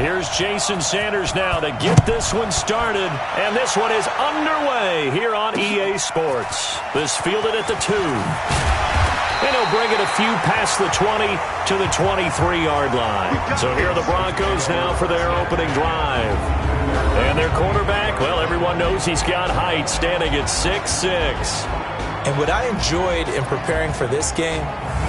Here's Jason Sanders now to get this one started. And this one is underway here on EA Sports. This fielded at the 2. And he'll bring it a few past the 20 to the 23-yard line. So here are the Broncos now for their opening drive. And their quarterback, well, everyone knows he's got height, standing at 6'6". And what I enjoyed in preparing for this game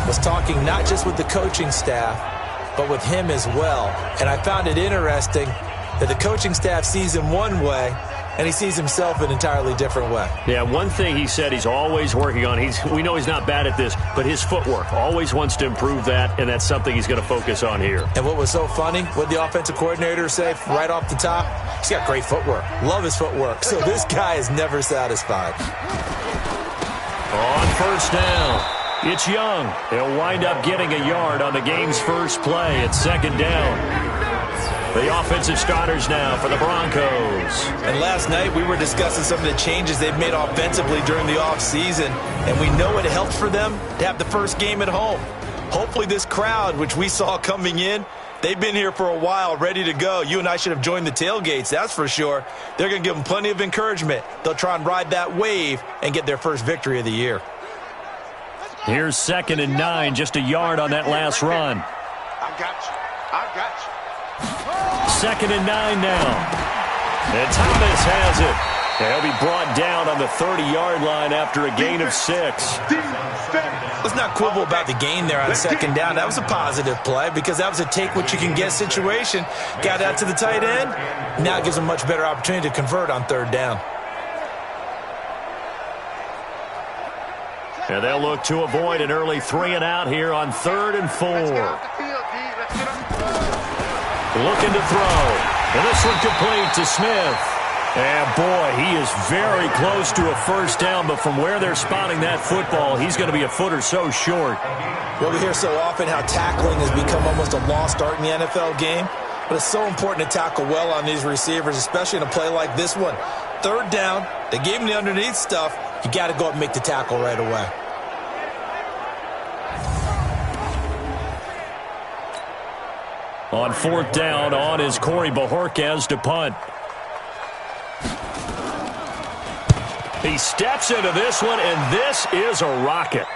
was talking not just with the coaching staff, but with him as well. And I found it interesting that the coaching staff sees him one way, and he sees himself an entirely different way. Yeah, one thing he said he's always working on, we know he's not bad at this, but his footwork, always wants to improve that, and that's something he's going to focus on here. And what was so funny, what the offensive coordinator say right off the top? He's got great footwork. Love his footwork. So this guy is never satisfied. On first down, it's Young. He'll wind up getting a yard on the game's first play at second down. The offensive starters now for the Broncos. And last night we were discussing some of the changes they've made offensively during the offseason, and we know it helped for them to have the first game at home. Hopefully this crowd, which we saw coming in, they've been here for a while, ready to go. You and I should have joined the tailgates, that's for sure. They're going to give them plenty of encouragement. They'll try and ride that wave and get their first victory of the year. Here's 2nd and 9, just a yard on that last run. I got you. 2nd and 9 now. And Thomas has it. He'll be brought down on the 30-yard line after a gain of 6. Let's not quibble about the gain there on second down. That was a positive play because that was a take-what-you-can-get situation. Got out to the tight end. Now it gives them a much better opportunity to convert on third down. And they'll look to avoid an early 3-and-out here on 3rd and 4. Looking to throw. And this one complete to Smith. And, boy, he is very close to a first down, but from where they're spotting that football, he's going to be a foot or so short. Well, we hear so often how tackling has become almost a lost art in the NFL game, but it's so important to tackle well on these receivers, especially in a play like this one. Third down, they gave him the underneath stuff. You got to go up and make the tackle right away. On 4th down, on is Corey Bojorquez to punt. He steps into this one, and this is a rocket.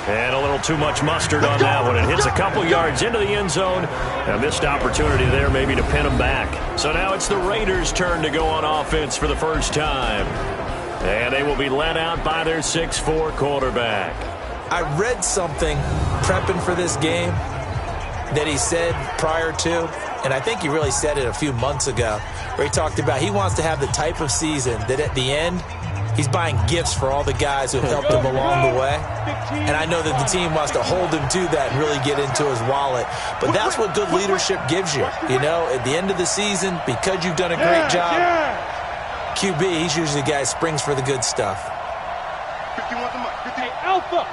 And a little too much mustard on that one. It hits a couple yards into the end zone. A missed opportunity there maybe to pin him back. So now it's the Raiders' turn to go on offense for the first time. And they will be led out by their 6'4" quarterback. I read something prepping for this game that he said prior to, and I think he really said it a few months ago, where he talked about he wants to have the type of season that at the end, he's buying gifts for all the guys who have helped him along the way. And I know that the team wants to hold him to that and really get into his wallet. But that's what good leadership gives you. You know, at the end of the season, because you've done a great job, QB, he's usually the guy who springs for the good stuff. Hey, Alpha,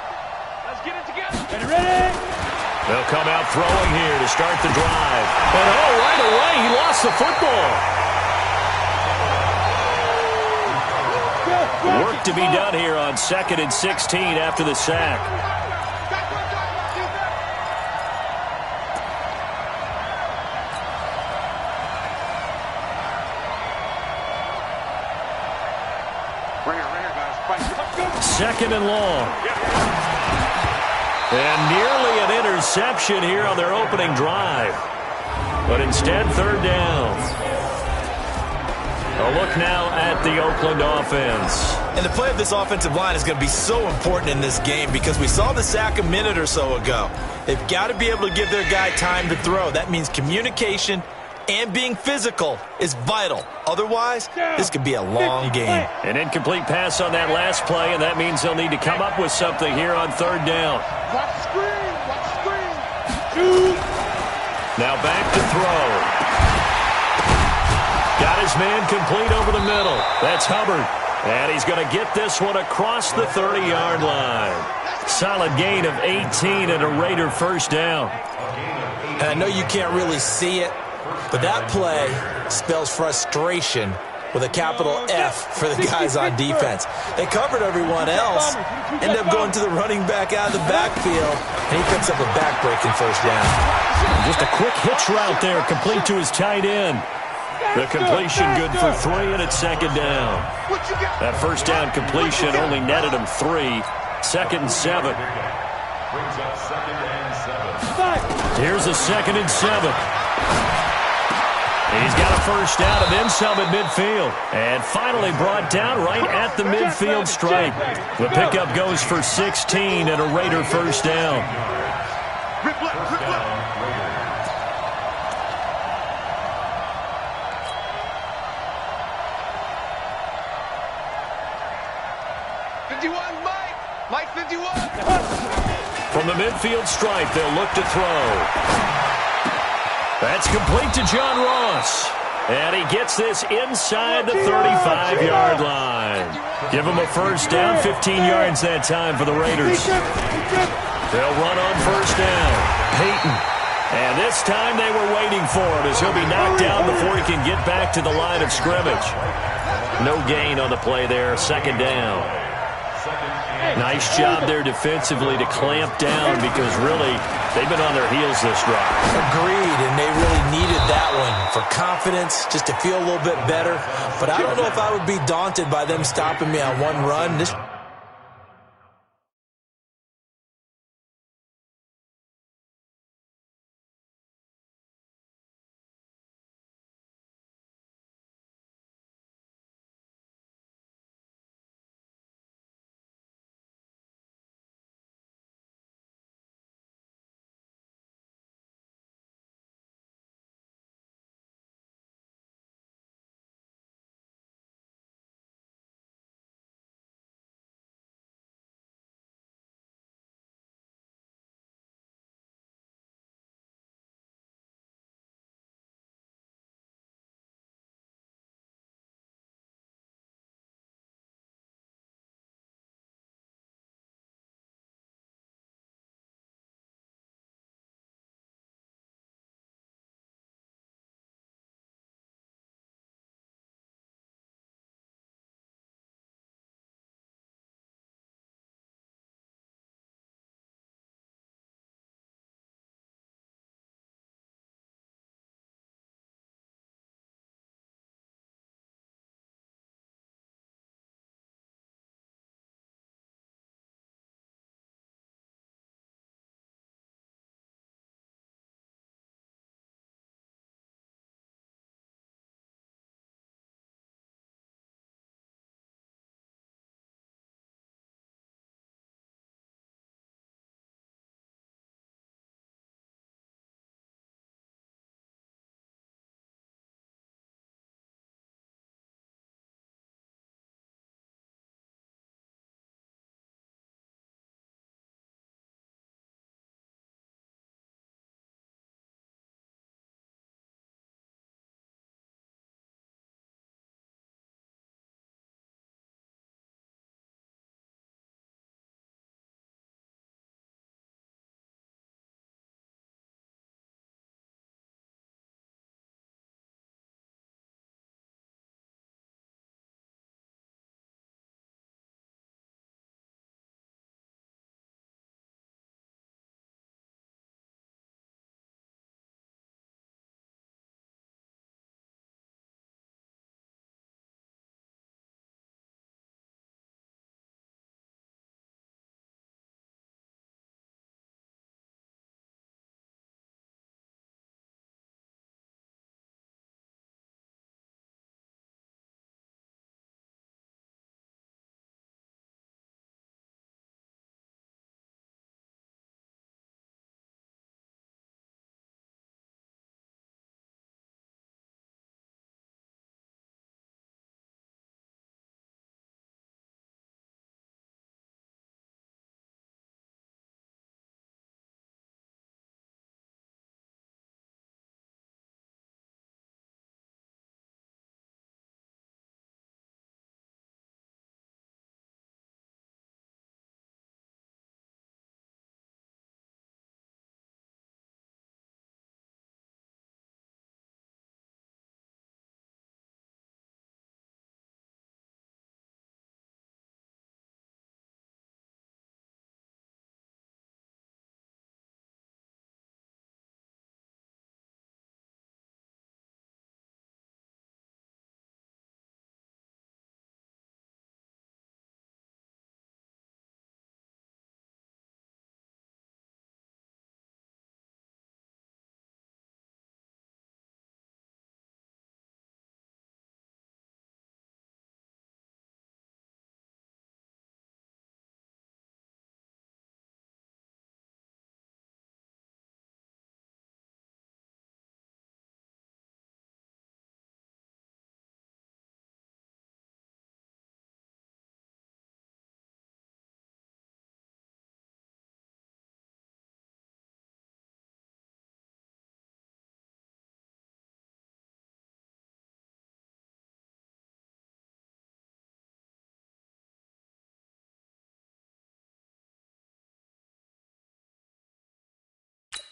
let's get it together. Ready, ready? They'll come out throwing here to start the drive. And right away, he lost the football. Work to be done here on 2nd and 16 after the sack. Second and long. And nearly an interception here on their opening drive. But instead, 3rd down. A look now at the Oakland offense. And the play of this offensive line is going to be so important in this game because we saw the sack a minute or so ago. They've got to be able to give their guy time to throw. That means communication and being physical is vital. Otherwise, this could be a long game. An incomplete pass on that last play, and that means they'll need to come up with something here on 3rd down. Watch the screen, watch the screen. Now back to throw. Got his man complete over the middle. That's Hubbard. And he's going to get this one across the 30-yard line. Solid gain of 18 and a Raider first down. And I know you can't really see it, but that play spells frustration with a capital F for the guys on defense. They covered everyone else, end up going to the running back out of the backfield, and he picks up a back-breaking first down. Just a quick hitch route there, complete to his tight end. The completion good for 3, and it's second down. That first down completion only netted him 3. Second and 7. Here's a second and 7. He's got a first down and then some at midfield. And finally brought down right at the midfield stripe. The pickup goes for 16 and a Raider first down. Mike 51. From the midfield stripe, they'll look to throw. That's complete to John Ross. And he gets this inside the 35-yard line. Give him a first down, 15 yards that time for the Raiders. They'll run on first down. Peyton. And this time they were waiting for him as he'll be knocked down before he can get back to the line of scrimmage. No gain on the play there, second down. Nice job there defensively to clamp down because really they've been on their heels this drive. Agreed, and they really needed that one for confidence, just to feel a little bit better. But I don't know if I would be daunted by them stopping me on one run. This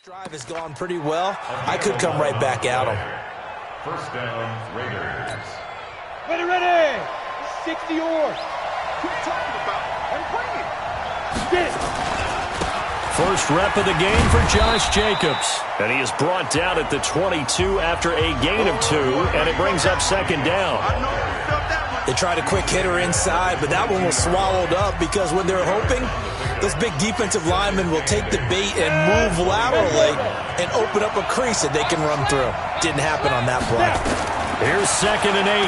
Drive has gone pretty well. I could come right back at him. First down, Raiders. Ready. 60 yours. What are you talking about? I'm playing. Get it. First rep of the game for Josh Jacobs. And he is brought down at the 22 after a gain of 2, and it brings up second down. They tried a quick hitter inside, but that one was swallowed up because when they're hoping, those big defensive linemen will take the bait and move laterally and open up a crease that they can run through. Didn't happen on that play. Here's 2nd and 8.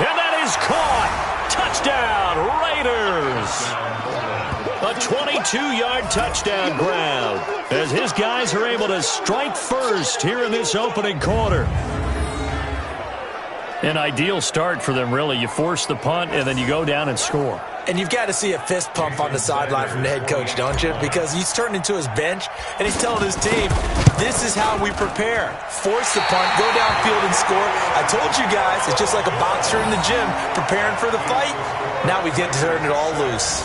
And that is caught. Touchdown, Raiders. A 22-yard touchdown grab as his guys are able to strike first here in this opening quarter. An ideal start for them, really. You force the punt, and then you go down and score. And you've got to see a fist pump on the sideline from the head coach, don't you? Because he's turned into his bench, and he's telling his team, this is how we prepare. Force the punt, go downfield and score. I told you guys, it's just like a boxer in the gym preparing for the fight. Now we get to turn it all loose.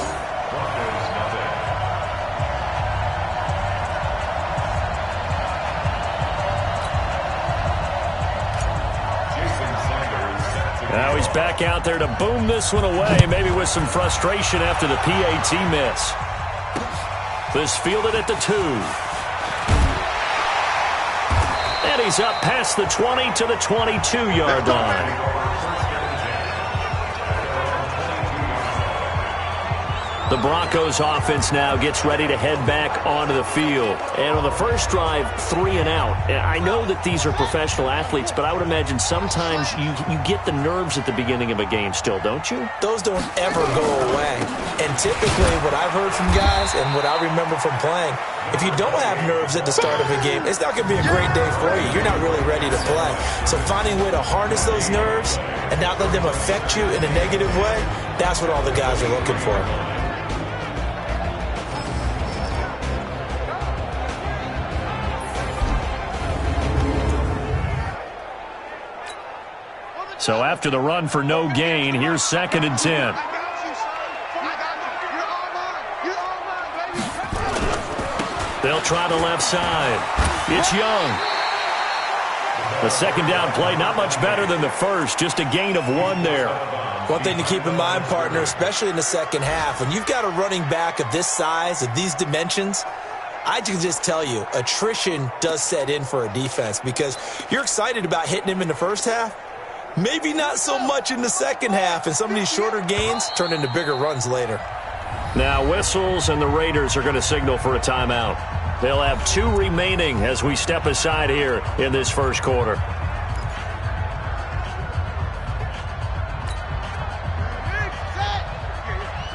Now he's back out there to boom this one away, maybe with some frustration after the PAT miss. This fielded at the 2. And he's up past the 20 to the 22-yard line. The Broncos offense now gets ready to head back onto the field. And on the first drive, 3 and out. I know that these are professional athletes, but I would imagine sometimes you get the nerves at the beginning of a game still, don't you? Those don't ever go away. And typically what I've heard from guys and what I remember from playing, if you don't have nerves at the start of a game, it's not going to be a great day for you. You're not really ready to play. So finding a way to harness those nerves and not let them affect you in a negative way, that's what all the guys are looking for. So after the run for no gain, here's 2nd and 10. They'll try the left side. It's Young. The second down play, not much better than the first, just a gain of 1 there. One thing to keep in mind, partner, especially in the second half, when you've got a running back of this size, of these dimensions, I can just tell you, attrition does set in for a defense because you're excited about hitting him in the first half. Maybe not so much in the second half, and some of these shorter gains turn into bigger runs later. Now whistles, and the Raiders are going to signal for a timeout. They'll have 2 remaining as we step aside here in this first quarter.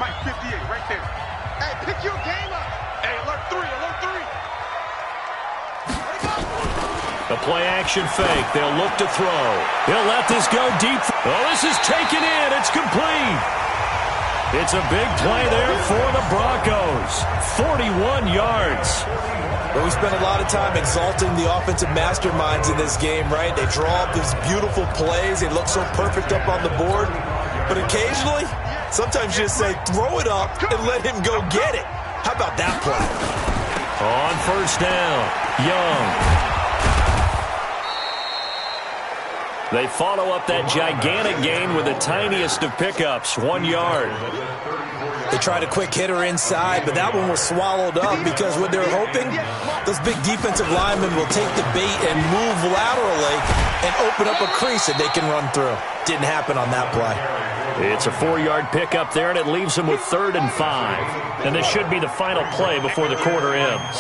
Mike 58 right there. Hey, pick your game up. Hey, alert 3. The play-action fake. They'll look to throw. He'll let this go deep. Oh, this is taken in. It's complete. It's a big play there for the Broncos. 41 yards. Well, we spent a lot of time exalting the offensive masterminds in this game, right? They draw up these beautiful plays. They look so perfect up on the board. But occasionally, sometimes you just say, throw it up and let him go get it. How about that play? On first down, Young. They follow up that gigantic gain with the tiniest of pickups, 1 yard. They tried a quick hitter inside, but that one was swallowed up because when they're hoping, those big defensive linemen will take the bait and move laterally and open up a crease that they can run through. Didn't happen on that play. It's a 4-yard pickup there, and it leaves them with 3rd and 5. And this should be the final play before the quarter ends.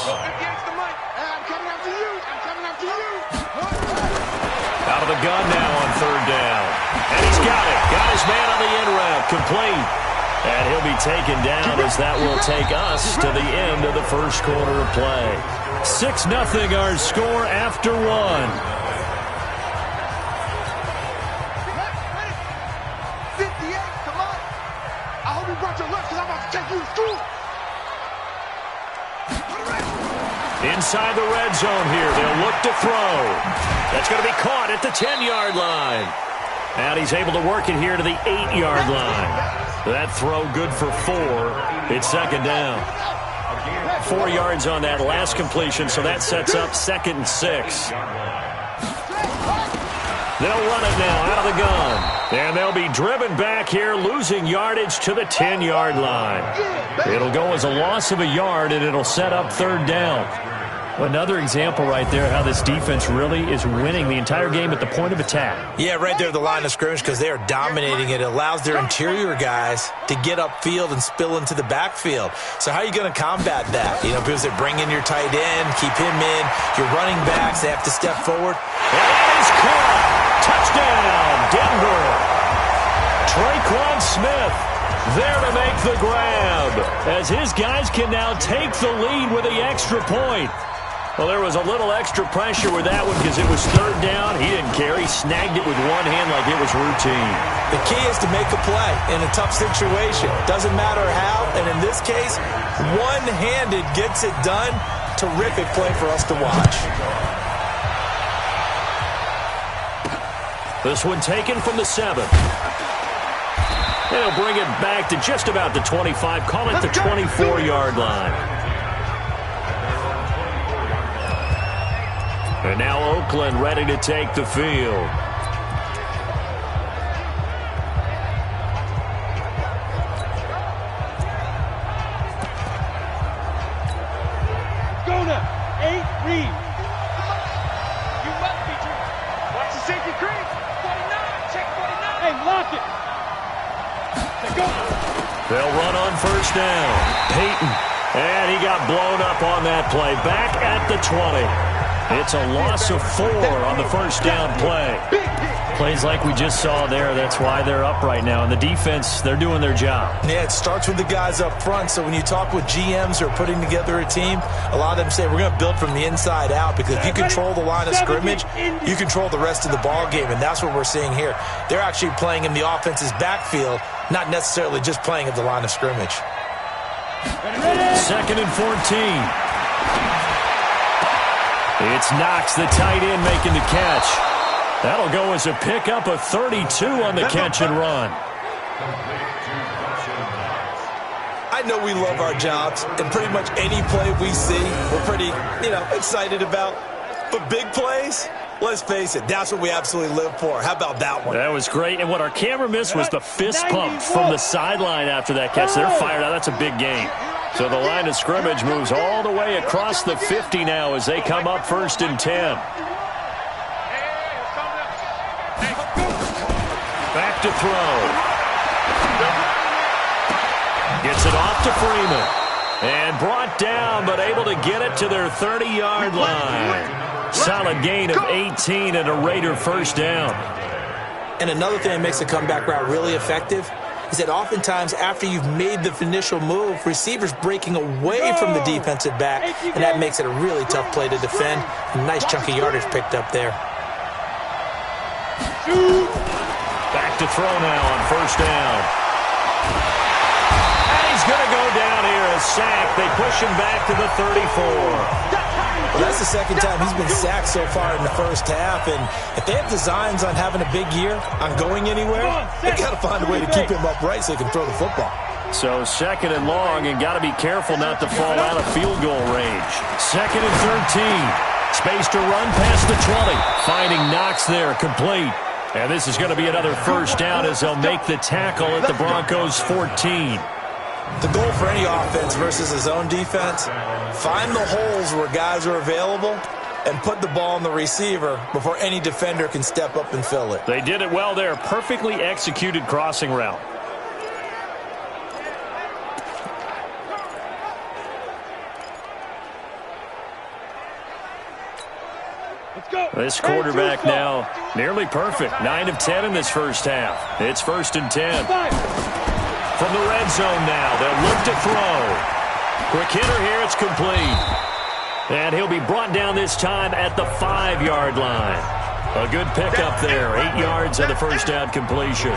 Out of the gun now on 3rd down. And he's got it. Got his man on the in route. Complete. And he'll be taken down as that will take us to the end of the first quarter of play. 6-0 our score after 1. Come on. I hope you brought your lunch because I'm about to take you to school. Inside the red zone here. They'll look to throw. That's going to be caught at the 10-yard line. And he's able to work it here to the 8-yard line. That throw good for 4. It's 2nd down. 4 yards on that last completion, so that sets up 2nd and 6. They'll run it now out of the gun. And they'll be driven back here, losing yardage to the 10-yard line. It'll go as a loss of a yard, and it'll set up 3rd down. Another example right there how this defense really is winning the entire game at the point of attack. Yeah, right there at the line of scrimmage because they are dominating it. It allows their interior guys to get upfield and spill into the backfield. So how are you going to combat that? You know, because they bring in your tight end, keep him in. Your running backs, they have to step forward. And that is caught. Touchdown, Denver. Traquan Smith there to make the grab as his guys can now take the lead with the extra point. Well, there was a little extra pressure with that one because it was 3rd down. He didn't care. He snagged it with one hand like it was routine. The key is to make a play in a tough situation. Doesn't matter how, and in this case, one-handed gets it done. Terrific play for us to watch. This one taken from the 7. They'll bring it back to just about the 25. Call it the 24-yard line. And now Oakland ready to take the field. Go now. 8, read. You must be true. Watch the safety creep. 49. Check 49. Hey, lock it. Go. They'll run on 1st down. Peyton. And he got blown up on that play. Back at the 20. It's a loss of 4 on the 1st down play. Plays like we just saw there. That's why they're up right now. And the defense, they're doing their job. Yeah, it starts with the guys up front. So when you talk with GMs who are putting together a team, a lot of them say we're going to build from the inside out because if you control the line of scrimmage, you control the rest of the ball game. And that's what we're seeing here. They're actually playing in the offense's backfield, not necessarily just playing at the line of scrimmage. 2nd and 14. It's Knox, the tight end, making the catch. That'll go as a pickup of 32 on the catch and run. I know we love our jobs, and pretty much any play we see, we're pretty, excited about. But big plays, let's face it, that's what we absolutely live for. How about that one? That was great, and what our camera missed was the fist pump from the sideline after that catch. They're fired out. That's a big game. So the line of scrimmage moves all the way across the 50 now as they come up 1st and 10. Back to throw. Gets it off to Freeman. And brought down, but able to get it to their 30-yard line. Solid gain of 18 and a Raider 1st down. And another thing that makes the comeback route really effective is that oftentimes after you've made the initial move, receivers breaking away from the defensive back, and that makes it a really tough play to defend. A nice chunk of yardage picked up there. Back to throw now on 1st down. And he's going to go down here, a sack. They push him back to the 34. Well, that's the 2nd time he's been sacked so far in the 1st half, and if they have designs on having a big year, on going anywhere, they've got to find a way to keep him upright so they can throw the football. So 2nd and long, and got to be careful not to fall out of field goal range. 2nd and 13. Space to run past the 20. Finding Knox there, complete. And this is going to be another 1st down as they'll make the tackle at the Broncos' 14. The goal for any offense versus his own defense, find the holes where guys are available and put the ball on the receiver before any defender can step up and fill it. They did it well there. Perfectly executed crossing route. This quarterback now nearly perfect. 9 of 10 in this 1st half. It's 1st and 10. From the red zone now, they'll look to throw. Quick hitter here, it's complete. And he'll be brought down this time at the 5-yard line. A good pickup there, 8 yards on the 1st down completion.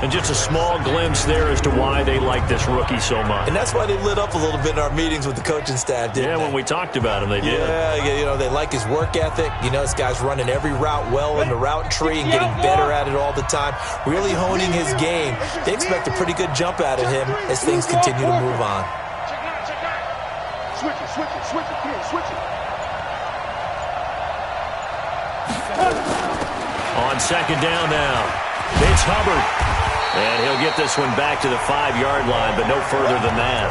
And just a small glimpse there as to why they like this rookie so much. And that's why they lit up a little bit in our meetings with the coaching staff, didn't they? Yeah, when we talked about him, they did. Yeah, they like his work ethic. This guy's running every route well in the route tree and getting better at it all the time. Really honing his game. They expect a pretty good jump out of him as things continue to move on. Switch it. Come on, switch it. On second down now, it's Hubbard. And he'll get this one back to the 5-yard line, but no further than that.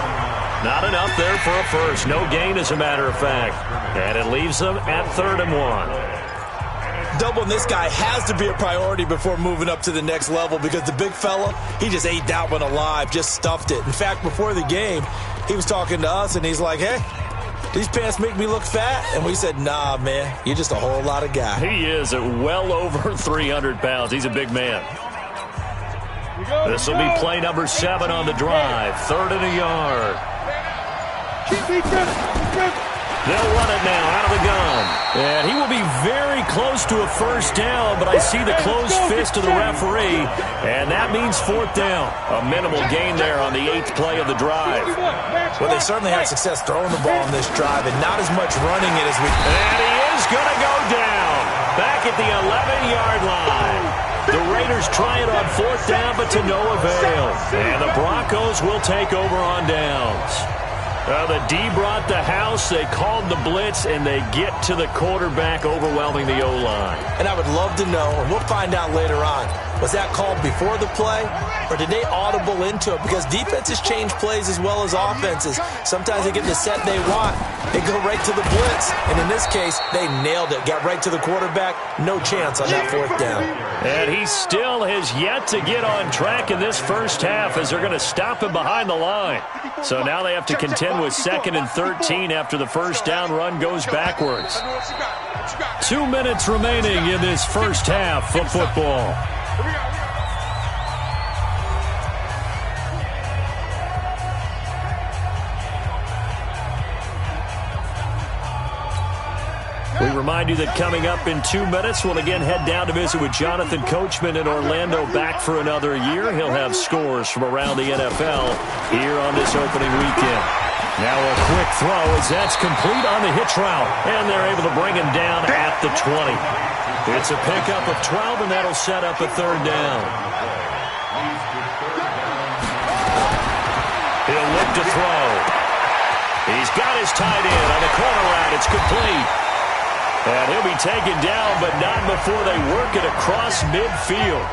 Not enough there for a first. No gain, as a matter of fact. And it leaves them at 3rd and 1. Doubling this guy has to be a priority before moving up to the next level, because the big fella, he just ate that one alive, just stuffed it. In fact, before the game, he was talking to us, and he's like, hey, these pants make me look fat? And we said, nah, man, you're just a whole lot of guy. He is at well over 300 pounds. He's a big man. This will be play number 7 on the drive. 3rd and a yard. They'll run it now out of the gun. And he will be very close to a first down, but I see the closed fist of the referee, and that means 4th down. A minimal gain there on the 8th play of the drive. Well, they certainly had success throwing the ball on this drive, and not as much running it as we... And he is going to go down back at the 11-yard line. The Raiders try it on 4th down, but to no avail. And the Broncos will take over on downs. The D brought the house, they called the blitz, and they get to the quarterback, overwhelming the O-line. And I would love to know, and we'll find out later on, was that called before the play, or did they audible into it? Because defenses change plays as well as offenses. Sometimes they get the set they want, they go right to the blitz. And in this case, they nailed it, got right to the quarterback, no chance on that 4th down. And he still has yet to get on track in this first half, as they're going to stop him behind the line. So now they have to contend with 2nd and 13 after the first down run goes backwards. 2 minutes remaining in this first half of football. We remind you that coming up in 2 minutes, we'll again head down to visit with Jonathan Coachman in Orlando, back for another year. He'll have scores from around the NFL here on this opening weekend. Now a quick throw as that's complete on the hitch route, and they're able to bring him down at the 20. It's a pickup of 12, and that'll set up a 3rd down. He'll look to throw. He's got his tight end on the corner route. It's complete. And he'll be taken down, but not before they work it across midfield.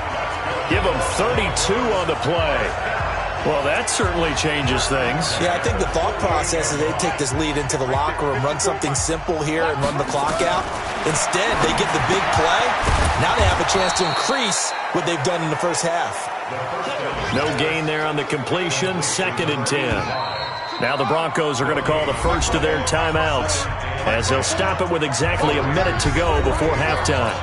Give him 32 on the play. Well, that certainly changes things. Yeah, I think the thought process is they take this lead into the locker room, run something simple here, and run the clock out. Instead, they get the big play. Now they have a chance to increase what they've done in the first half. No gain there on the completion. 2nd and 10. Now the Broncos are going to call the first of their timeouts, as they'll stop it with exactly a minute to go before halftime.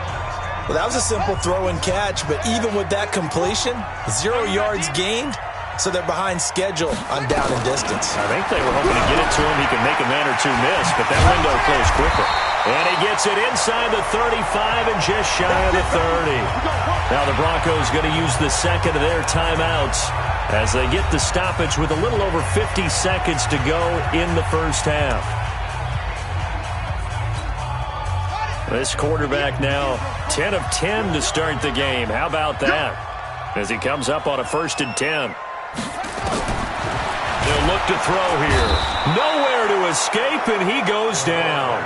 Well, that was a simple throw and catch, but even with that completion, 0 yards gained, so they're behind schedule on down and distance. I think they were hoping to get it to him. He could make a man or two miss, but that window closed quicker. And he gets it inside the 35 and just shy of the 30. Now the Broncos going to use the 2nd of their timeouts as they get the stoppage with a little over 50 seconds to go in the first half. This quarterback now 10 of 10 to start the game. How about that? As he comes up on a 1st and 10. They'll look to throw here. Nowhere to escape, and he goes down.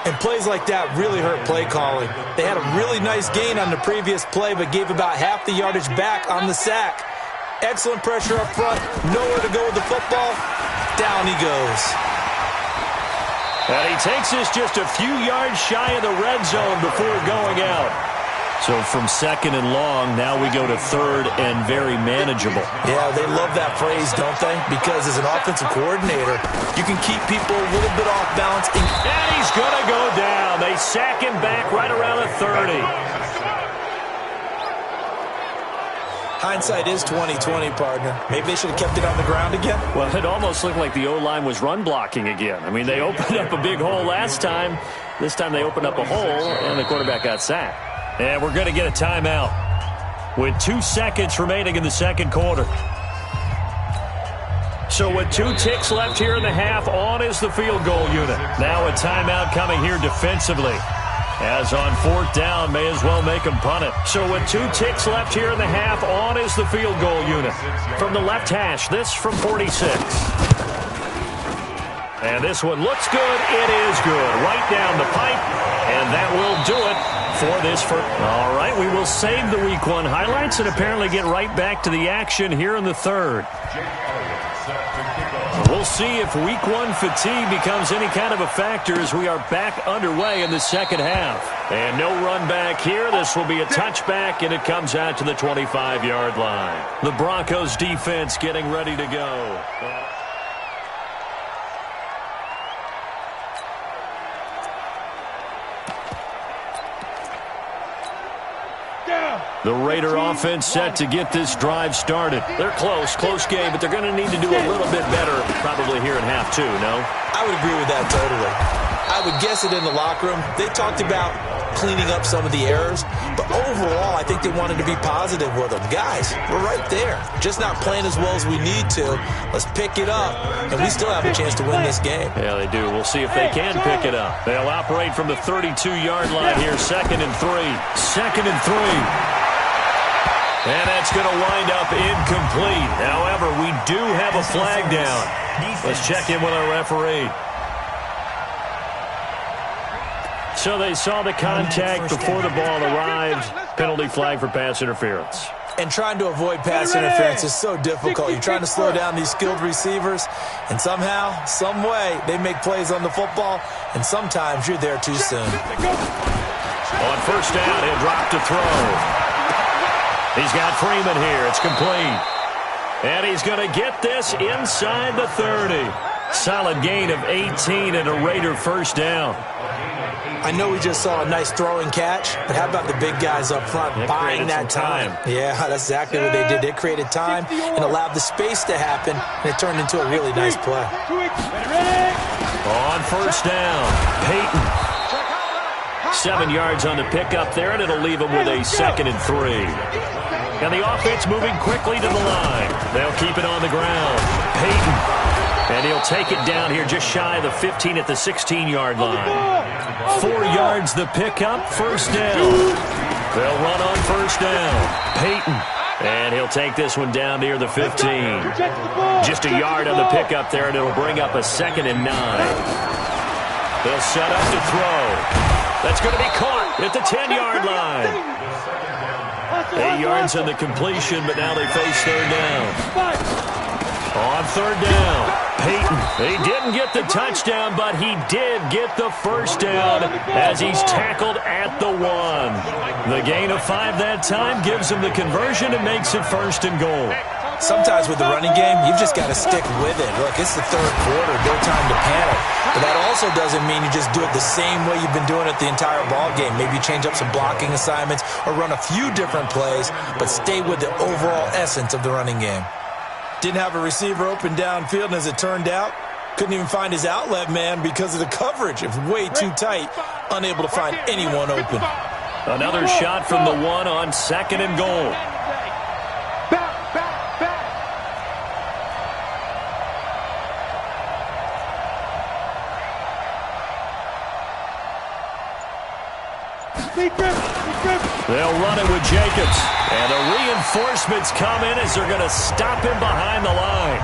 And plays like that really hurt play calling. They had a really nice gain on the previous play, but gave about half the yardage back on the sack. Excellent pressure up front. Nowhere to go with the football. Down he goes. And he takes this just a few yards shy of the red zone before going out. So from 2nd and long, now we go to 3rd and very manageable. Yeah, they love that phrase, don't they? Because as an offensive coordinator, you can keep people a little bit off balance. And he's going to go down. They sack him back right around the 30. Hindsight is 20/20, partner. Maybe they should have kept it on the ground again. Well, it almost looked like the O-line was run blocking again. I mean, they opened up a big hole last time. This time they opened up a hole, and the quarterback got sacked. And we're going to get a timeout with 2 seconds remaining in the second quarter. So with 2 ticks left here in the half, on is the field goal unit. Now a timeout coming here defensively. As on 4th down, may as well make him punt it. So with 2 ticks left here in the half, on is the field goal unit. From the left hash, this from 46. And this one looks good. It is good. Right down the pipe. And that will do it for this first. All right, we will save the Week 1 highlights and apparently get right back to the action here in the 3rd. We'll see if Week 1 fatigue becomes any kind of a factor as we are back underway in the 2nd half. And no run back here. This will be a touchback, and it comes out to the 25-yard line. The Broncos defense getting ready to go. The Raider offense set to get this drive started. They're close game, but they're going to need to do a little bit better probably here in half 2, no? I would agree with that totally. I would guess it in the locker room. They talked about cleaning up some of the errors, but overall I think they wanted to be positive with them. Guys, we're right there. Just not playing as well as we need to. Let's pick it up, and we still have a chance to win this game. Yeah, they do. We'll see if they can pick it up. They'll operate from the 32-yard line here, 2nd and 3. 2nd and 3. And that's going to wind up incomplete. However, we do have a flag down. Let's check in with our referee. So they saw the contact before the ball arrived. Penalty flag for pass interference. And trying to avoid pass interference is so difficult. You're trying to slow down these skilled receivers, and somehow, some way, they make plays on the football, and sometimes you're there too soon. On 1st down, he'll drop to throw. He's got Freeman here. It's complete. And he's going to get this inside the 30. Solid gain of 18 and a Raider 1st down. I know we just saw a nice throwing catch, but how about the big guys up front buying that time? Yeah, that's exactly what they did. They created time and allowed the space to happen, and it turned into a really nice play. On 1st down, Peyton. 7 yards on the pickup there, and it'll leave him with a 2nd and 3. And the offense moving quickly to the line. They'll keep it on the ground. Peyton. And he'll take it down here just shy of the 15 at the 16-yard line. 4 yards the pickup, 1st down. They'll run on 1st down. Peyton. And he'll take this one down near the 15. Just a yard on the pickup there, and it'll bring up a 2nd and 9. They'll set up to throw. That's going to be caught at the 10-yard line. 8 yards on the completion, but now they face 3rd down. On 3rd down, Peyton. He didn't get the touchdown, but he did get the 1st down as he's tackled at the 1. The gain of 5 that time gives him the conversion and makes it 1st and goal. Sometimes with the running game, you've just got to stick with it. Look, it's the 3rd quarter, no time to panic. But that also doesn't mean you just do it the same way you've been doing it the entire ball game. Maybe change up some blocking assignments or run a few different plays, but stay with the overall essence of the running game. Didn't have a receiver open downfield, and as it turned out, couldn't even find his outlet man because of the coverage. It was way too tight, unable to find anyone open. Another shot from the 1 on 2nd and goal. They'll run it with Jacobs. And the reinforcements come in as they're going to stop him behind the line.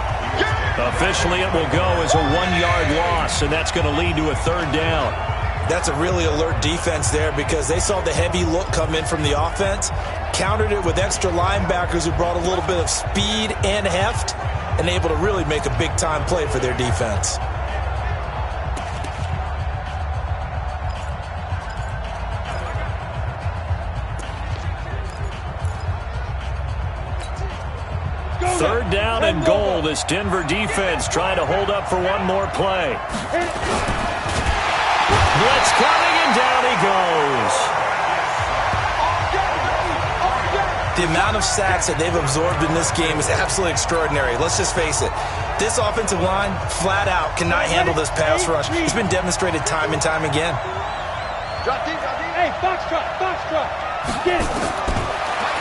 Officially, it will go as a 1-yard loss, and that's going to lead to a 3rd down. That's a really alert defense there because they saw the heavy look come in from the offense, countered it with extra linebackers who brought a little bit of speed and heft, and able to really make a big-time play for their defense. Third down and goal. This Denver defense trying to hold up for one more play. Blitz coming, and down he goes. The amount of sacks that they've absorbed in this game is absolutely extraordinary. Let's just face it. This offensive line, flat out, cannot handle this pass rush. It's been demonstrated time and time again. Hey, box truck. Get it.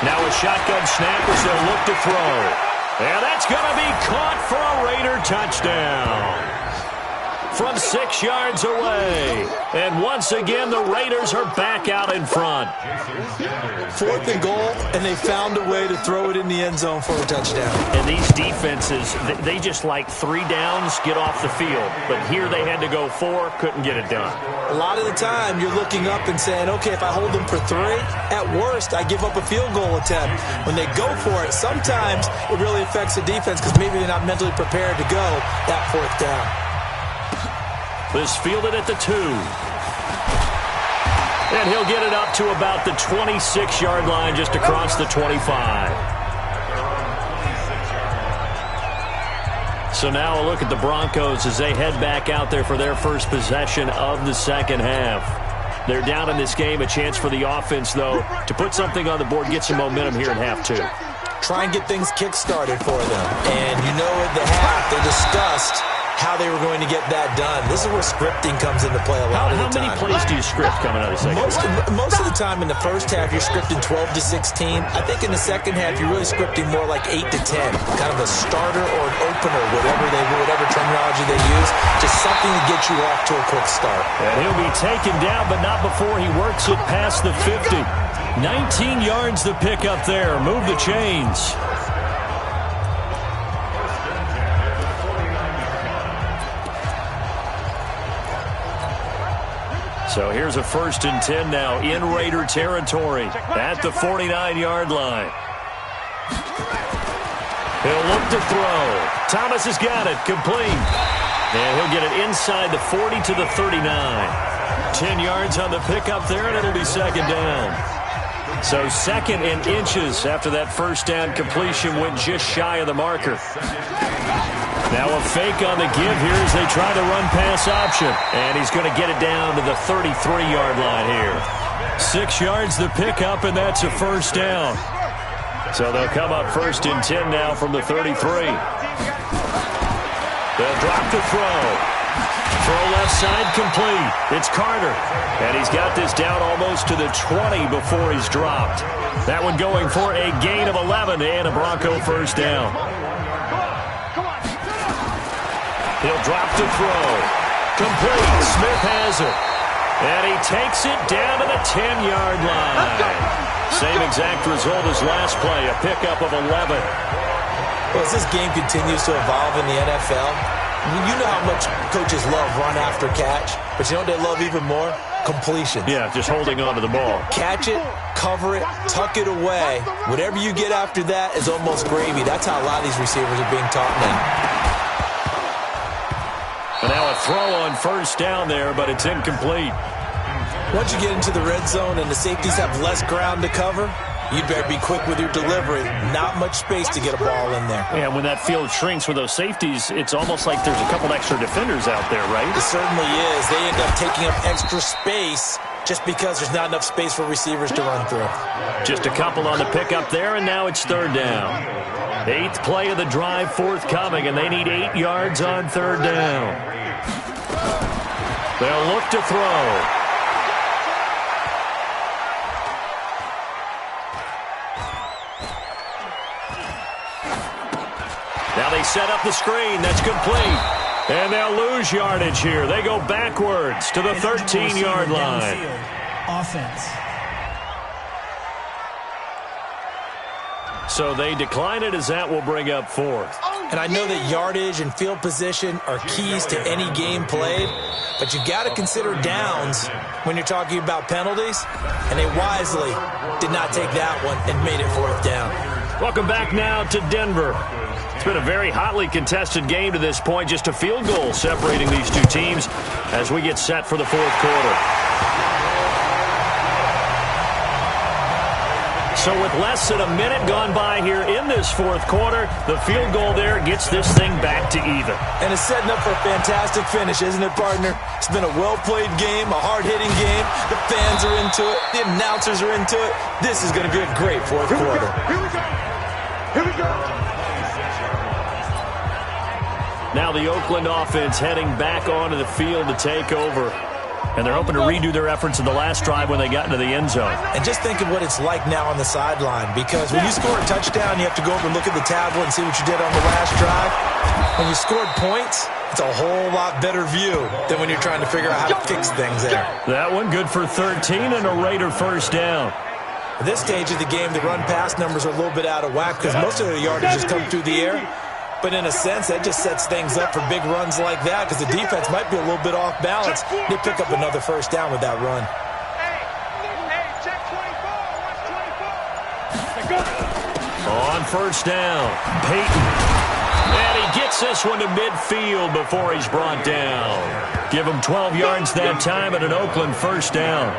Now a shotgun snap as they'll look to throw. And that's going to be caught for a Raider touchdown. from 6 yards away. And once again, the Raiders are back out in front. 4th and goal, and they found a way to throw it in the end zone for a touchdown. And these defenses, they just like 3 downs, get off the field. But here they had to go 4, couldn't get it done. A lot of the time, you're looking up and saying, okay, if I hold them for 3, at worst, I give up a field goal attempt. When they go for it, sometimes it really affects the defense because maybe they're not mentally prepared to go that 4th down. This fielded at the 2. And he'll get it up to about the 26-yard line, just across the 25. So now a look at the Broncos as they head back out there for their first possession of the second half. They're down in this game. A chance for the offense, though, to put something on the board, get some momentum here in half 2. Try and get things kick-started for them. And you know at the half, they discussed how they were going to get that done. This is where scripting comes into play a lot of the time. How many plays do you script coming out of the second half? Most of the time in the first half, you're scripting 12 to 16. I think in the second half, you're really scripting more like 8 to 10. Kind of a starter or an opener, whatever terminology they use. Just something to get you off to a quick start. And he'll be taken down, but not before he works it past the 50. 19 yards the pick up there. Move the chains. So here's a 1st and 10 now in Raider territory at the 49-yard line. He'll look to throw. Thomas has got it, complete. And he'll get it inside the 40 to the 39. 10 yards on the pickup there, and it'll be 2nd down. So 2nd and inches after that 1st down completion went just shy of the marker. Now a fake on the give here as they try the run-pass option. And he's going to get it down to the 33-yard line here. 6 yards the pickup, and that's a 1st down. So they'll come up 1st and 10 now from the 33. They'll drop the throw. Throw left side complete. It's Carter. And he's got this down almost to the 20 before he's dropped. That one going for a gain of 11 and a Bronco 1st down. He'll drop to throw. Complete. Smith has it. And he takes it down to the 10-yard line. Same exact result as last play, a pickup of 11. Well, as this game continues to evolve in the NFL, you know how much coaches love run after catch, but you know what they love even more? Completion. Yeah, just holding on to the ball. Catch it, cover it, tuck it away. Whatever you get after that is almost gravy. That's how a lot of these receivers are being taught now. And now a throw on 1st down there, but it's incomplete. Once you get into the red zone and the safeties have less ground to cover, you better be quick with your delivery. Not much space to get a ball in there. Yeah, when that field shrinks with those safeties, it's almost like there's a couple extra defenders out there, right? It certainly is. They end up taking up extra space just because there's not enough space for receivers to run through. Just a couple on the pickup there, and now it's 3rd down. 8th play of the drive forthcoming, and they need 8 yards on 3rd down. They'll look to throw. Now they set up the screen. That's complete. And they'll lose yardage here. They go backwards to the 13-yard line. Offense. So they decline it as that will bring up 4th. And I know that yardage and field position are keys to any game played, but you got to consider downs when you're talking about penalties, and they wisely did not take that one and made it 4th down. Welcome back now to Denver. It's been a very hotly contested game to this point, just a field goal separating these two teams as we get set for the 4th quarter. So with less than a minute gone by here in this 4th quarter, the field goal there gets this thing back to even. And it's setting up for a fantastic finish, isn't it, partner? It's been a well-played game, a hard-hitting game. The fans are into it. The announcers are into it. This is going to be a great 4th quarter. Here we go. Here we go. Now the Oakland offense heading back onto the field to take over. And they're hoping to redo their efforts in the last drive when they got into the end zone. And just think of what it's like now on the sideline, because when you score a touchdown, you have to go over and look at the tablet and see what you did on the last drive. When you scored points, it's a whole lot better view than when you're trying to figure out how to fix things there. That one good for 13 and a Raider first down. At this stage of the game, the run-pass numbers are a little bit out of whack because most of the yardage has come through the air. But in a sense, that just sets things up for big runs like that because the defense might be a little bit off balance. They pick up another first down with that run. Hey, check 24. On first down, Peyton. And he gets this one to midfield before he's brought down. Give him 12 yards that time at an Oakland first down.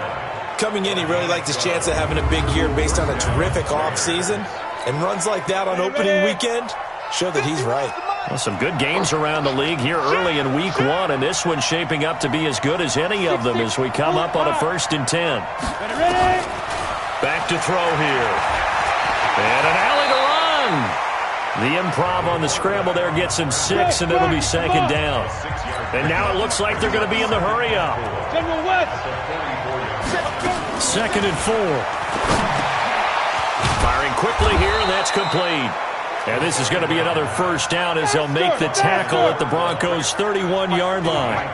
Coming in, he really liked his chance of having a big year based on a terrific offseason. And runs like that on opening weekend show that he's right. Well, some good games around the league here early in week 1, and this one's shaping up to be as good as any of them as we come up on a 1st and 10. Back to throw here. And an alley to run. The improv on the scramble there gets him 6, and it'll be 2nd down. And now it looks like they're going to be in the hurry-up. 2nd and 4. Firing quickly here, and that's complete. And this is going to be another first down as they'll make the tackle at the Broncos' 31-yard line.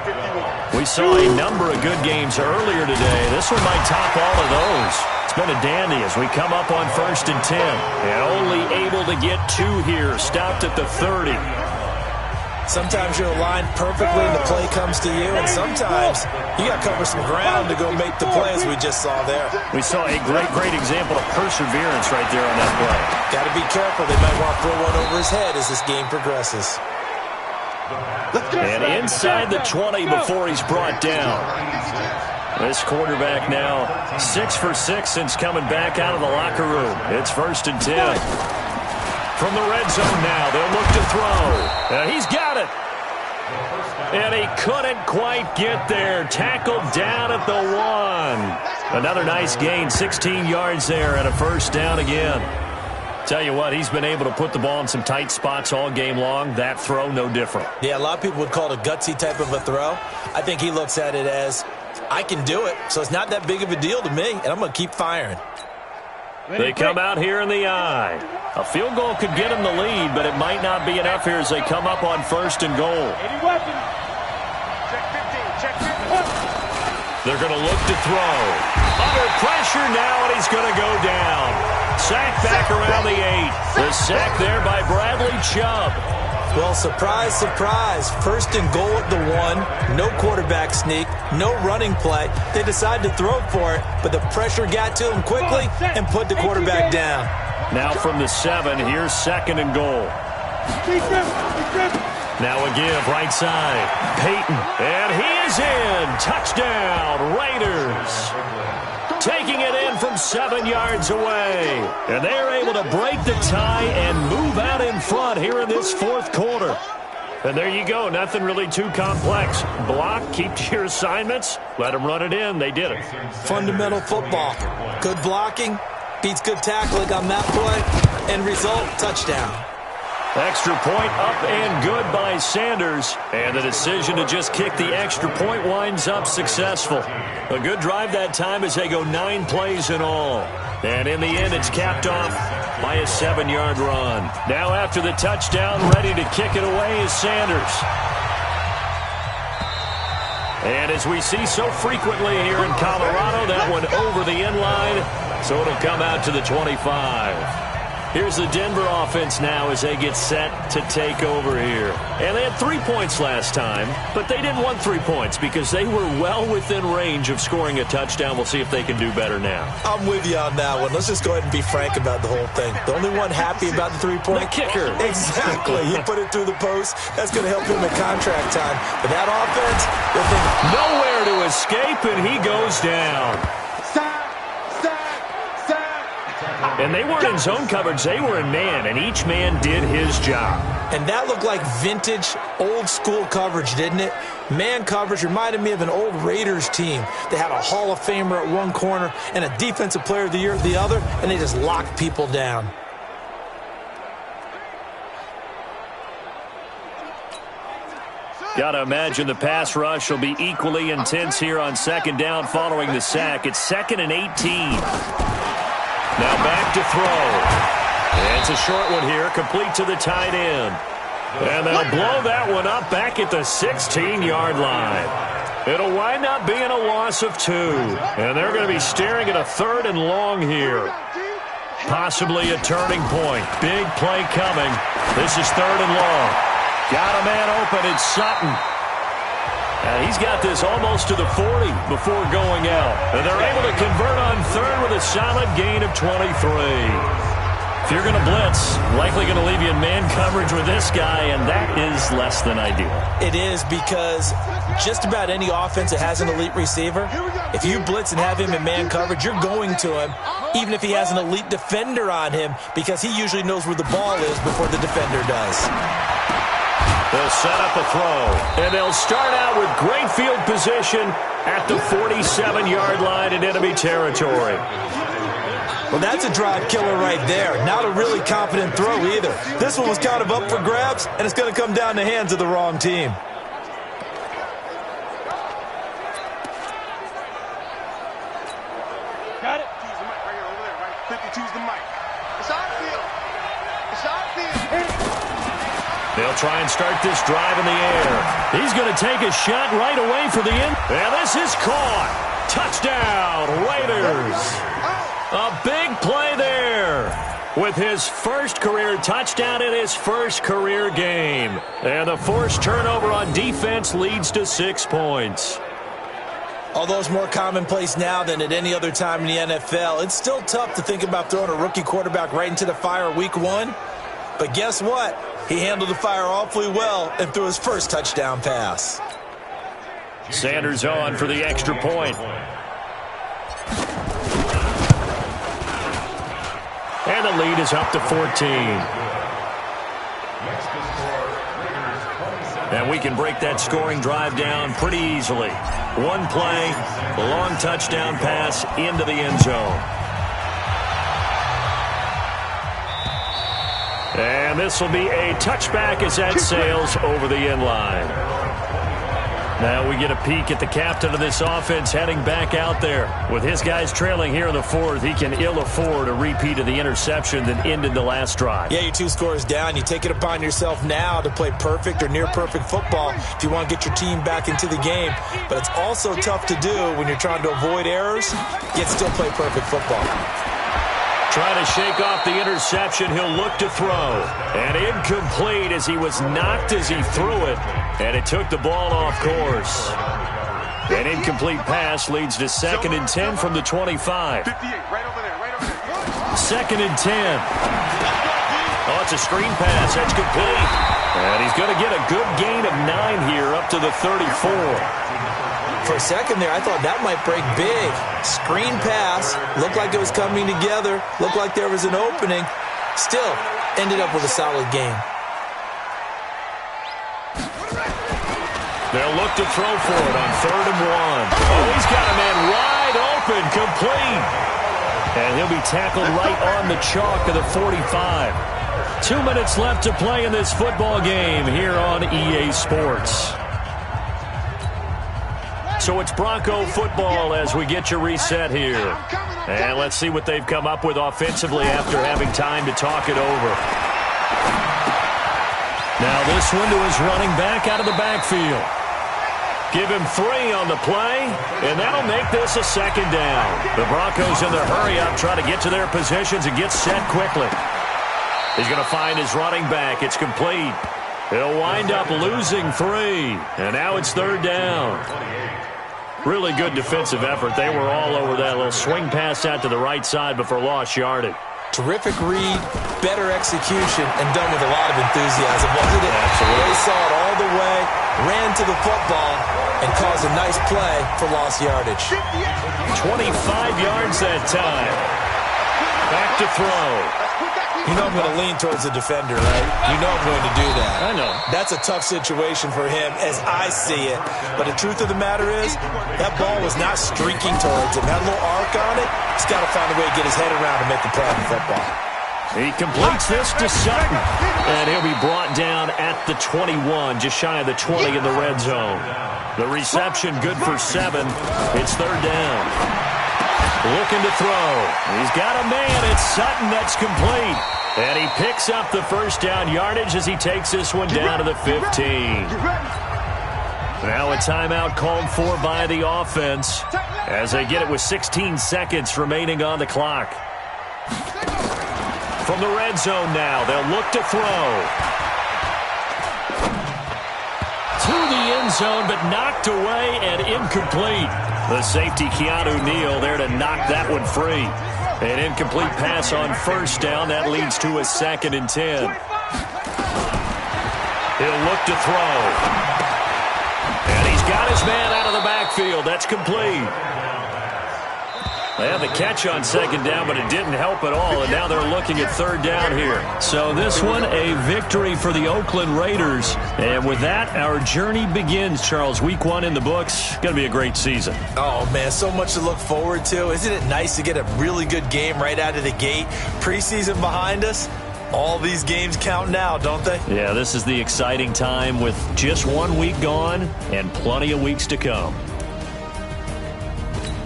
We saw a number of good games earlier today. This one might top all of those. It's been a dandy as we come up on 1st and 10. And only able to get 2 here, stopped at the 30. Sometimes you're aligned perfectly and the play comes to you, and sometimes you got to cover some ground to go make the play as we just saw there. We saw a great example of perseverance right there on that play. Got to be careful. They might want to throw one over his head as this game progresses. And inside the 20 before he's brought down. This quarterback now 6 for 6 since coming back out of the locker room. It's 1st and 10. From the red zone now, they'll look to throw. He's got it. And he couldn't quite get there. Tackled down at the 1. Another nice gain, 16 yards there and a first down again. Tell you what, he's been able to put the ball in some tight spots all game long. That throw, no different. Yeah, a lot of people would call it a gutsy type of a throw. I think he looks at it as, I can do it, so it's not that big of a deal to me, and I'm going to keep firing. They come out here in the I. A field goal could get them the lead, but it might not be enough here as they come up on 1st and goal. They're going to look to throw. Under pressure now, and he's going to go down. Sack back around the 8. The sack there by Bradley Chubb. Well, surprise, surprise. 1st and goal at the 1. No quarterback sneak. No running play. They decide to throw for it, but the pressure got to him quickly and put the quarterback down. Now from the 7, here's 2nd and goal. Now a give, right side. Peyton, and he is in. Touchdown, Raiders. Taking it in from 7 yards away. And they're able to break the tie and move out in front here in this 4th quarter. And there you go. Nothing really too complex. Block, keep to your assignments, let them run it in. They did it. Fundamental football. Good blocking beats good tackling on that play. End result, touchdown. Extra point up and good by Sanders. And the decision to just kick the extra point winds up successful. A good drive that time as they go 9 plays in all. And in the end, it's capped off by a 7-yard run. Now after the touchdown, ready to kick it away is Sanders. And as we see so frequently here in Colorado, that one over the end line, so it'll come out to the 25. Here's the Denver offense now as they get set to take over here. And they had 3 points last time, but they didn't want 3 points because they were well within range of scoring a touchdown. We'll see if they can do better now. I'm with you on that one. Let's just go ahead and be frank about the whole thing. The only one happy about the 3-point? The kicker. Exactly. He put it through the post. That's going to help him in contract time. But that offense, they're thinking, nowhere to escape, and he goes down. And they weren't in zone coverage. They were in man, and each man did his job. And that looked like vintage, old-school coverage, didn't it? Man coverage reminded me of an old Raiders team. They had a Hall of Famer at one corner and a Defensive Player of the Year at the other, and they just locked people down. Got to imagine the pass rush will be equally intense here on second down following the sack. It's 2nd and 18. Now back to throw. And it's a short one here, complete to the tight end. And they'll blow that one up back at the 16-yard line. It'll wind up being a loss of 2. And they're going to be staring at a 3rd and long here. Possibly a turning point. Big play coming. This is 3rd and long. Got a man open. It's Sutton. And he's got this almost to the 40 before going out. And they're able to convert on 3rd with a solid gain of 23. If you're going to blitz, likely going to leave you in man coverage with this guy, and that is less than ideal. It is, because just about any offense that has an elite receiver, if you blitz and have him in man coverage, you're going to him, even if he has an elite defender on him, because he usually knows where the ball is before the defender does. They'll set up a throw, and they'll start out with great field position at the 47-yard line in enemy territory. Well, that's a drive killer right there. Not a really confident throw either. This one was kind of up for grabs, and it's going to come down the hands of the wrong team. Got it. Choose the mic right here, over there, right? 50, choose the mic. It's on field. It's on field. They'll try and start this drive in the air. He's going to take a shot right away for the end. And this is caught. Touchdown, Raiders. A big play there with his first career touchdown in his first career game. And the forced turnover on defense leads to 6 points. Although it's more commonplace now than at any other time in the NFL, it's still tough to think about throwing a rookie quarterback right into the fire week 1. But guess what? He handled the fire awfully well and threw his first touchdown pass. Sanders on for the extra point. And the lead is up to 14. And we can break that scoring drive down pretty easily. One play, a long touchdown pass into the end zone. And this will be a touchback as that sails over the end line. Now we get a peek at the captain of this offense heading back out there. With his guys trailing here in the 4th, he can ill afford a repeat of the interception that ended the last drive. Yeah, you're 2 scores down. You take it upon yourself now to play perfect or near-perfect football if you want to get your team back into the game. But it's also tough to do when you're trying to avoid errors, yet still play perfect football. Trying to shake off the interception, he'll look to throw. And incomplete as he was knocked as he threw it. And it took the ball off course. An incomplete pass leads to 2nd and 10 from the 25. 58, right over there, right over there. 2nd and 10. Oh, it's a screen pass. That's complete. And he's going to get a good gain of 9 here up to the 34. For a second there, I thought that might break big. Screen pass. Looked like it was coming together. Looked like there was an opening. Still, ended up with a solid game. They'll look to throw for it on 3rd and 1. Oh, he's got a man wide open, complete. And he'll be tackled right on the chalk of the 45. 2 minutes left to play in this football game here on EA Sports. So it's Bronco football as we get you reset here. And let's see what they've come up with offensively after having time to talk it over. Now this one to his running back out of the backfield. Give him 3 on the play, and that'll make this a 2nd down. The Broncos in their hurry-up try to get to their positions and get set quickly. He's going to find his running back. It's complete. He'll wind up losing 3, and now it's 3rd down. Really good defensive effort. They were all over that little swing pass out to the right side before lost yardage. Terrific read, better execution, and done with a lot of enthusiasm, wasn't it? Absolutely. They saw it all the way, ran to the football, and caused a nice play for lost yardage. 25 yards that time. Back to throw. You know I'm going to lean towards the defender, right? You know I'm going to do that. I know. That's a tough situation for him as I see it. But the truth of the matter is, that ball was not streaking towards him. That little arc on it, he's got to find a way to get his head around and make the play on the football. He completes this to Sutton, and he'll be brought down at the 21, just shy of the 20 in the red zone. The reception good for 7. It's third down. Looking to throw. He's got a man. It's Sutton that's complete. And he picks up the first down yardage as he takes this one down to the 15. Now a timeout called for by the offense as they get it with 16 seconds remaining on the clock. From the red zone now, they'll look to throw. To the end zone, but knocked away and incomplete. The safety, Keanu Neal, there to knock that one free. An incomplete pass on first down. That leads to a 2nd and 10. He'll look to throw. And he's got his man out of the backfield. That's complete. They had the catch on 2nd down, but it didn't help at all, and now they're looking at 3rd down here. So this one, a victory for the Oakland Raiders. And with that, our journey begins, Charles. Week 1 in the books. Going to be a great season. Oh, man, so much to look forward to. Isn't it nice to get a really good game right out of the gate? Preseason behind us. All these games count now, don't they? Yeah, this is the exciting time with just 1 week gone and plenty of weeks to come.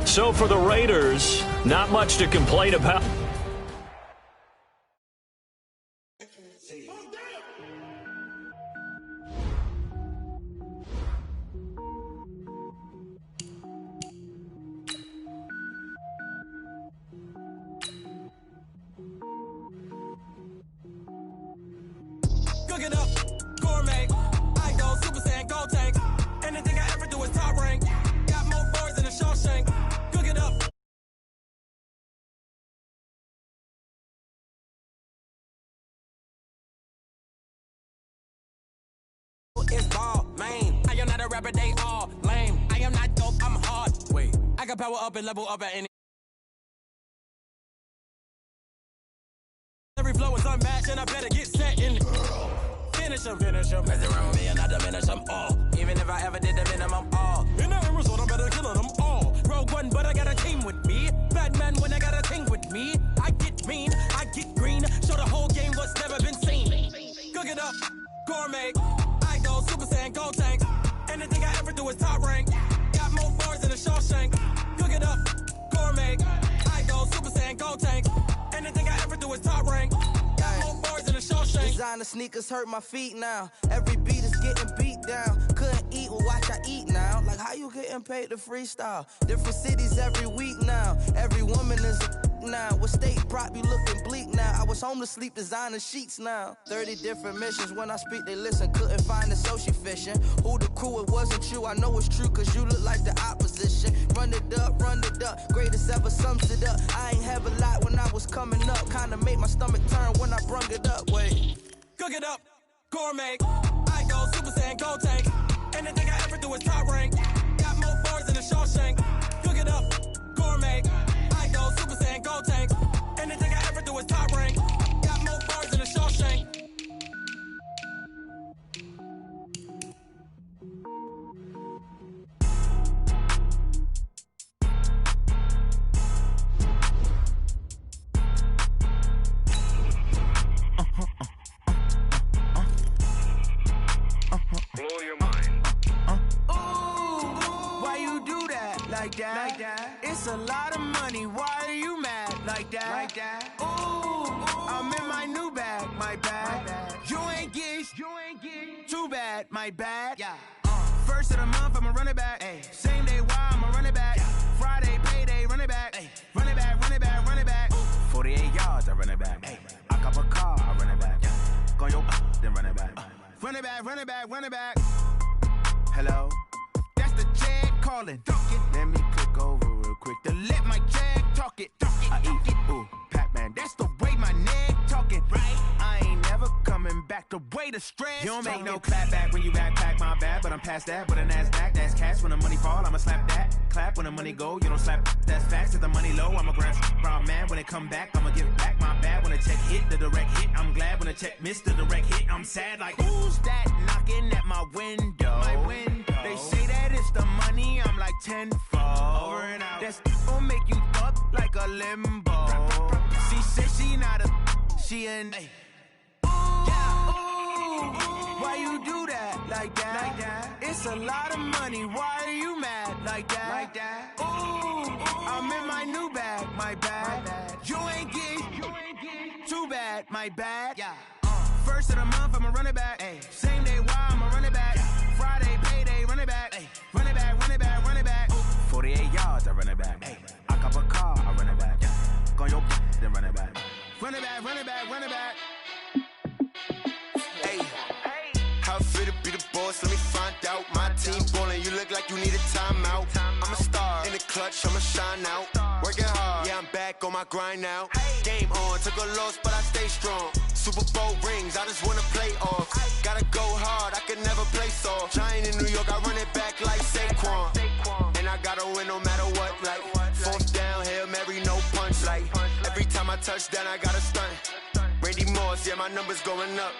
So for the Raiders, not much to complain about. Cook it up, gourmet. I go Super Saiyan, gold tank. Anything I ever do is top rank. Got more boys than a Shawshank. Cook it up. It's ball, man. I am not a rapper, they all lame. I am not dope, I'm hard. Wait, I can power up and level up at any. Every flow is unmatched, and I better get set in. Finish him. Mess around with me and I diminish them all. Even if I ever did the minimum, all. In the end result, I'm better killing them all. Rogue One, but I got a team with me. Batman when I got a team with me. I get mean, I get green. Show the whole game what's never been seen. Cook it up, gourmet. I go Super Saiyan, gold tank. Anything I ever do is top rank. Got more bars than a Shawshank. Cook it up, gourmet. I go Super Saiyan, gold tank. Anything I ever do is top rank. Got more bars than a Shawshank. Designer sneakers hurt my feet now. Every beat is getting beat down. Couldn't eat, well watch I eat now. Like how you getting paid to freestyle? Different cities every week now. Every woman is a now. What state prop you looking bleak now? I was home to sleep designer sheets now. 30 different missions. When I speak they listen. Couldn't find it so she fishing. Who the crew? It wasn't you. I know it's true cause you look like the opposition. Run it up. Greatest ever sums it up. I ain't have a lot when I was coming up. Kinda made my stomach turn when I brung it up. Wait. Cook it up, gourmet. I go Super Saiyan, gold tank. Anything I ever do is top rank. Got more bars than a Shawshank. Cook it up, gourmet. I go Super Saiyan, gold tank. Anything I ever do is top rank. Got more bars than a Shawshank. Blow your mind. Why you do that? Like that? It's a lot of money. Why are you mad? Like that? Ooh, I'm in my new bag. My bad. You ain't get too bad. My bad. Yeah. First of the month, I'ma run it back. Ay. Same day, why I'ma run it back. Friday, payday, run it back. Ay. Run it back. 48 yards, I run it back. Ay. I cop a car, I run it back. Go your then run it back. Run it back. Hello? That's the Jag calling. Let me click over real quick to let my Jag talk it. I eat it, ooh, Pac-Man. That's the way my neck talking. Right? I ain't never coming back the way the stress. You don't make no clap back when you backpack my bad, but I'm past that with a NASDAQ. That's cash when the money fall, I'ma slap that. Clap when the money go, you don't slap. That's facts. If the money low, I'ma grab brown man. When it come back, I'ma give back my bad. When the check hit, the direct hit. I'm glad when the check missed the direct hit. I'm sad like who's that knocking at my window? They say that it's the money, I'm like tenfold. Over and out. That's gon' make you up like a limbo. She said she not a She in. Hey. Why you do that like that? It's a lot of money. Why are you mad like that? Ooh, I'm in my new bag, my bad. You ain't get too bad, my bad. Yeah. First of the month, I'ma run it back. Ay. Same day, why I'ma run it back. Friday, payday, run it back. Ay. Run it back, run it back, run it back. 48 yards, I run it back. Ay. I cop a car, I run it back. Go on your then run it back. Run it back, run it back, run it back. How fit to be the boss? Let me find out. My team ballin', you look like you need a timeout. I'm a star in the clutch, I'ma shine out. Working hard, yeah, I'm back on my grind now. Game on, took a loss, but I stay strong. Super Bowl rings, I just wanna play off. Gotta go hard, I can never play soft. Giant in New York, I run it back like Saquon. And I gotta win no matter what, like fourth down, Hail Mary, no punch. Like every time I touch down, I gotta stunt. Randy Moss, yeah, my numbers going up.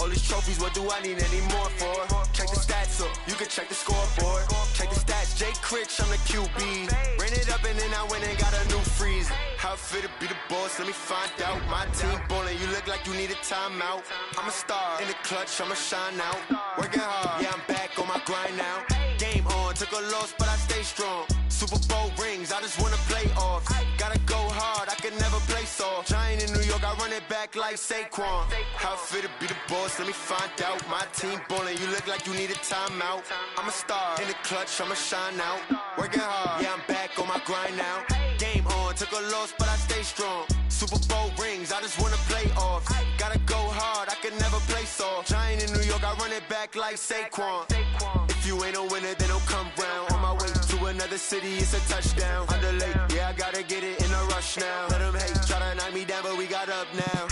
All these trophies, what do I need any more for? Check the stats up, you can check the scoreboard. Check the stats, Jake Critch, I'm the QB. Ran it up and then I went and got a new freeze. How fit to be the boss, let me find out. My team ballin', you look like you need a timeout. I'm a star in the clutch, I'ma shine out. Working hard, yeah, I'm back on my grind now. Game on, took a loss, but I stay strong. Super Bowl rings, I just wanna play off. Gotta go hard, I can never play soft. Giant in New York, I run it back like Saquon. How fit to be the boss, let me find out. My team ballin', you look like you need a timeout. I'm a star in the clutch, I'ma shine out. Working hard, yeah, I'm back on my grind now. Game on, took a loss, but I stay strong. Super Bowl rings, I just wanna play off. Gotta go hard, I can never play soft. Giant in New York, I run it back like Saquon. If you ain't a winner, then don't come round. On my way to another city, it's a touchdown. Underlay, yeah, I gotta get it in a rush now. Let them hate, try to knock me down, but we got up now.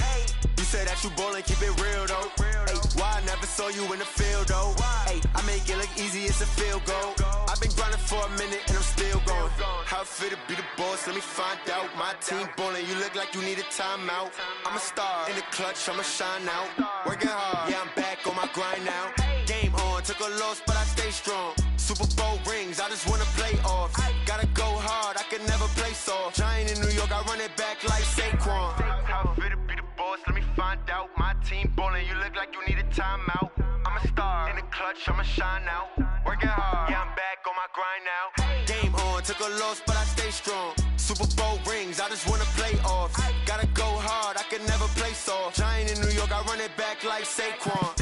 You say that you ballin', keep it real though. Ay, why I never saw you in the field though? Ay, I make it look easy, it's a field goal. I've been grinding for a minute and I'm still going. How fit to be the boss, let me find out. My team ballin', you look like you need a timeout. I'm a star in the clutch, I'ma shine out. Working hard, yeah, I'm back on my grind now. Game on, took a loss, but I stay strong. Super Bowl rings, I just wanna play off. Gotta go hard, I can never play soft. Giant in New York, I run it back like Saquon. How fit to be the boss, let me find out. My team ballin', you look like you need a timeout. I'm a star in the clutch, I'ma shine out. Working hard, yeah, I'm back on my grind now. Game on, took a loss, but I stay strong. Super Bowl rings, I just wanna play off. Gotta go hard, I can never play soft. Giant in New York, I run it back like Saquon.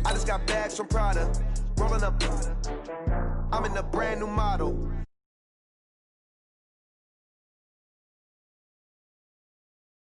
I just got bags from Prada, rolling up. I'm in a brand new model.